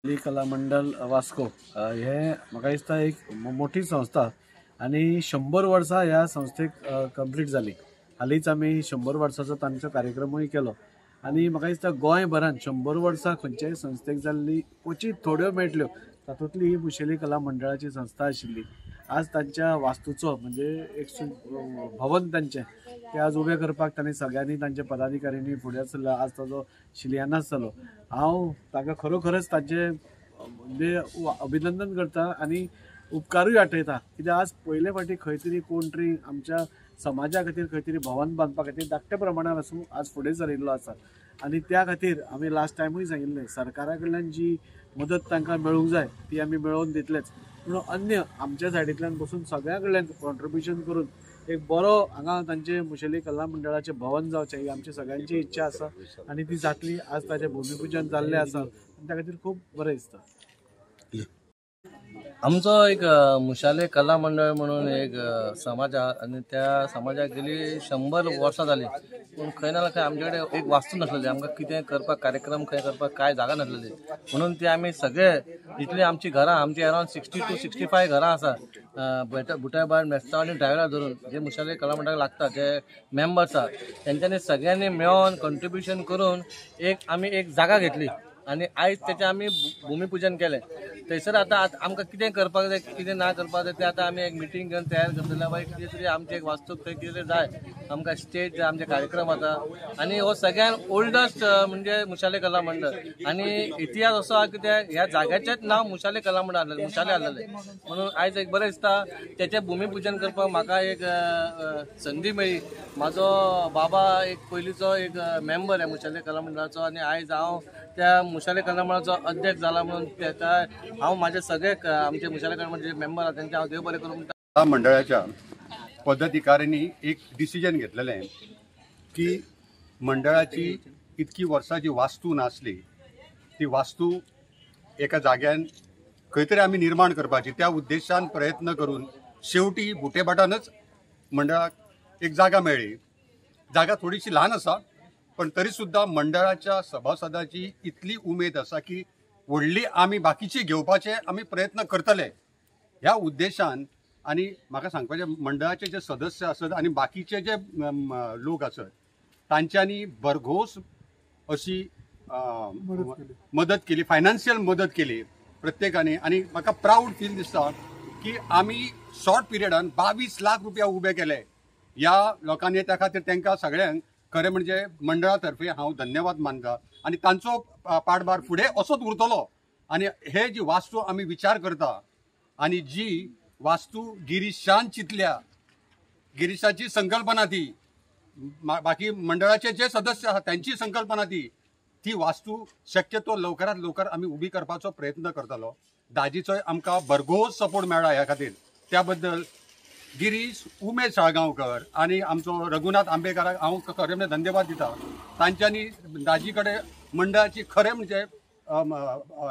कला मंडल वास्को हे म्हाका दिसता एक मोठी संस्था आणि 100 वर्सां ह्या संस्थेक कंप्लीट जाली. हालींच आमी 100 वर्सांचो तांचो कार्यक्रमूय केलो आणि म्हाका दिसता गोंयभरांत 100 वर्सां खंयच्याय संस्थेक जाल्ली क्वचित थोड्यो मेळटल्यो. तातूंतली ही मुशेली कला मंडळाची संस्था आशिल्ली. आज तांच्या वास्तूचो म्हणजे एक भवन तांचें ते आज उबें करपाक तांणी सगळ्यांनी तांचे पदाधिकाऱ्यांनी फुडें सरला. आज ताजो शिलान्यास जालो. हांव ताका खरोखरच तांचे म्हणजे अभिनंदन करता आणि उपकारूय आठयता. कित्याक आज पयले फावटी खंय तरी कोण तरी आमच्या समाजा खातीर खंय तरी भवन बांदपा खातीर धाकट्या प्रमाणात आसूं आज फुडें सरिल्लो आसा आणि त्या खातीर आमी लास्ट टायमूय सांगिल्लें सरकारा कडल्यान जी मदत तांकां मेळूंक जाय ती आमी मेळोवन दितलेच. पूण अन्य आमच्या सायडींतल्यान बसून सगळ्या कडल्यान कॉन्ट्रिब्युशन करून एक बरो हांगा तांचे मुशेली कला मंडळाचें भवन जावचें ही आमची सगळ्यांची इच्छा आसा आणि ती जातली. आज ताचें भुमिपूजन जाल्लें आसा आनी त्या खातीर खूब बरें दिसता. आमचो एक मुशाले कला मंडळ म्हणून एक समाज आहा आणि त्या समाजाक गेली 100 वर्सां जाली. पूण खंय ना खंय आमचे कडेन एक वास्तू नासलेली. आमकां कितें करपाक कार्यक्रम खंय करपाक काय जागा नासलेली. म्हणून ती आमी सगळे जितली आमची घरां आमची अरावंड 60 to 65 घरां आसा बुटायबाड मेस्ता आनी ड्रायव्हरा धरून जे मुशाले कला मंडळाक लागता जे मेंबर्स आहा तेंच्यांनी सगळ्यांनी मेळोन कॉन्ट्रिब्युशन करून आमी एक जागा घेतली आणि आयज त्याचे आमी भूमिपूजन केलें. थंयसर आतां आमकां कितें करपाक जाय कितें ना करपाक जाय तें आतां आमी एक मिटींग घेवन तयार करतले. बाय कितें तरी आमचे एक वास्तूक थंय कितें जाय आमकां स्टेज जाय आमचे कार्यक्रम आसा आणि हो सगळ्यान ओल्डस्ट म्हणजे मुशाले कला मंडळ आणि इतिहास असो आहा कित्याक ह्या जाग्याचेंच नांव मुशाले कला मंडळ आहलेलें मुशाले आहलेलें. म्हणून आयज एक बरें दिसता तेचें भूमिपूजन करपाक म्हाका एक संदी मेळ्ळी. म्हाजो बाबा एक पयलींचो एक मेंबर आहे मुशाले कला मंडळाचो आणि आयज हांव त्या मुशाले कला मंडळाचो अध्यक्ष जाला. म्हणून तेका हांव माझे सगळे आमचे मुशाले कला मंडळाचे मेंबर आहा तेंचे हांव देव बरें करूं म्हणटा. कला मंडळाच्या पदाधिकाऱ्यांनी एक डिसिजन घेतलेलें की मंडळाची इतकी वर्सांची वास्तू नासली ती वास्तू एका जाग्यान खंय तरी आमी निर्माण करपाची. त्या उद्देशान प्रयत्न करून शेवटी बुटेबाटानच मंडळाक एक जागा मेळ्ळी. जागा थोडीशी ल्हान आसा पण तरी सुद्धा मंडळाच्या सभासदाची इतली उमेद आसा की व्हडली आमी बाकीची घेवपाचे आमी प्रयत्न करतले ह्या उद्देशान. आणि म्हाका सांगपाचें मंडळाचे जे सदस्य आसत आणि बाकीचे जे लोक आसत तांच्यांनी भरघोस अशी मदत केली फायनान्शियल मदत केली प्रत्येकाने. आणि म्हाका प्राऊड फील दिसता की आमी शॉर्ट पिरियडान 22 लाख रुपया उबे केले ह्या लोकांनी. त्या खातीर तांकां सगळ्यांक खरें म्हणजे मंडळा तर्फे हांव धन्यवाद मानता आणि तांचो पाठभार फुडें असोच उरतलो. आणि हे जी वास्तू आमी विचार करता आणि जी वास्तू गिरीशान चिंतल्या गिरीशाची संकल्पना ती बाकी मंडळाचे जे सदस्य आहात त्यांची संकल्पना ती वास्तू शक्यतो लवकरात लवकर आमी उबी करपाचो प्रयत्न करतलो. दाजीचोय आमकां भरघोस सपोर्ट मेळ्ळा ह्या खातीर. त्या बद्दल गिरीश उमेश साळगांवकर आणि आमचो रघुनाथ आंबेकाराक हांव खरें म्हणजे धन्यवाद दिता. तांच्यांनी दाजी कडेन मंडळाची खरें म्हणजे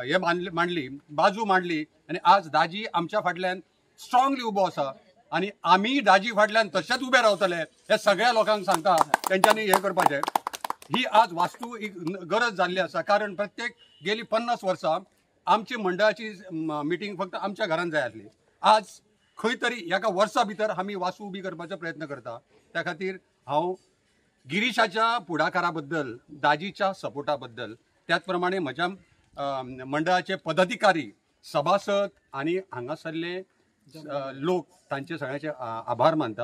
हे मांडली बाजू मांडली आणि आज दाजी आमच्या फाटल्यान स्ट्रॉंगली उबो आसा आणि आमी दाजी फाटल्यान तशेंच उबे रावतले हे सगळ्या लोकांक सांगता. तेंच्यांनी हे करपाचें. ही आज वास्तू एक गरज जाल्ली आसा कारण प्रत्येक गेली 50 वर्सां आमची मंडळाची मिटींग फक्त आमच्या घरान जाय आसली. आज खंय तरी एका वर्सा भितर आमी वास्तू उबी करपाचो प्रयत्न करता. त्या खातीर हांव गिरीशाच्या पुढाकारा बद्दल दाजीच्या सपोर्टा बद्दल त्याच प्रमाणे म्हज्या मंडळाचे पदाधिकारी सभासद आणि हांगासरले लोक तांचे सगळ्यांचे आभार मानता.